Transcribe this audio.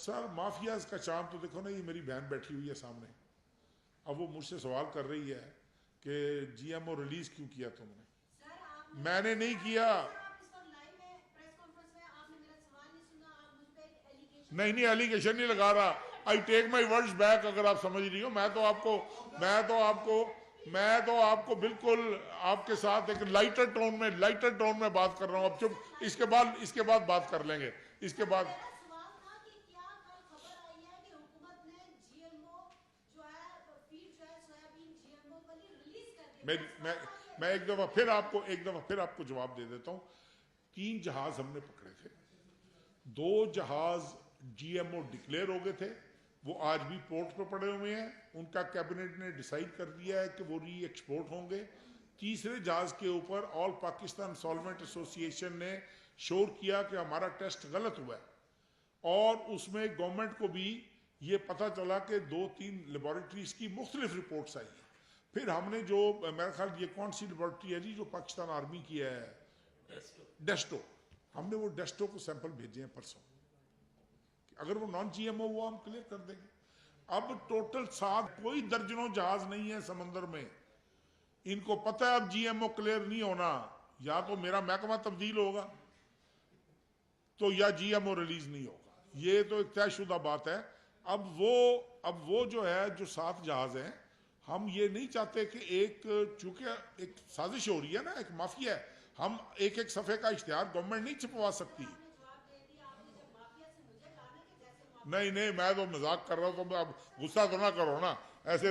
سر mafias کا چام تو دیکھو نا، یہ میری بہن بیٹھی ہوئی ہے سامنے، اب وہ مجھ سے سوال کر رہی ہے کہ جی ایم او ریلیز کیوں کیا تم نے؟ میں نے نہیں کیا. نہیں ایلیگیشن نہیں لگا رہا. آئی ٹیک مائی ورڈز بیک. اگر آپ سمجھ رہی ہو، میں تو آپ کو بالکل آپ کے ساتھ ایک لائٹر ٹون میں بات کر رہا ہوں. اب چپ، اس کے بعد بات کر لیں گے. اس کے بعد میں ایک دفعہ پھر آپ کو جواب دے دیتا ہوں. 3 جہاز ہم نے پکڑے تھے. 2 جہاز جی ایم او ڈکلیئر ہو گئے تھے، وہ آج بھی پورٹ پہ پڑے ہوئے ہیں. ان کا کیبنٹ نے ڈیسائیڈ کر دیا ہے کہ وہ ری ایکسپورٹ ہوں گے. تیسرے جہاز کے اوپر آل پاکستان سالوینٹ ایسوسی ایشن نے شور کیا کہ ہمارا ٹیسٹ غلط ہوا ہے، اور اس میں گورنمنٹ کو بھی یہ پتہ چلا کہ 2-3 لیبارٹریز کی مختلف رپورٹس آئی ہیں. پھر ہم نے جو میرا خیال یہ کون سی لیبارٹری ہے جی جو پاکستان آرمی کی ہے، ڈیسٹو، ہم نے وہ ڈیسٹو کو سیمپل بھیجے ہیں پرسوں. اگر وہ نان جی ایم او ہوا ہم کلیئر کر دیں گے. اب ٹوٹل 7 کوئی درجنوں جہاز نہیں ہے سمندر میں. ان کو پتہ ہے اب جی ایم او کلیئر نہیں ہونا، یا تو میرا محکمہ تبدیل ہوگا تو یا جی ایم او ریلیز نہیں ہوگا. یہ تو ایک طے شدہ بات ہے. اب وہ جو ہے، جو 7 جہاز ہیں، ہم یہ نہیں چاہتے کہ چونکہ ایک سازش ہو رہی ہے نا، ایک مافیا ہے. ہم ایک صفحے کا اشتہار گورنمنٹ نہیں چھپوا سکتی. نہیں میں تو مذاق کر رہا ہوں، تو اب غصہ تو نہ کرو نا ایسے.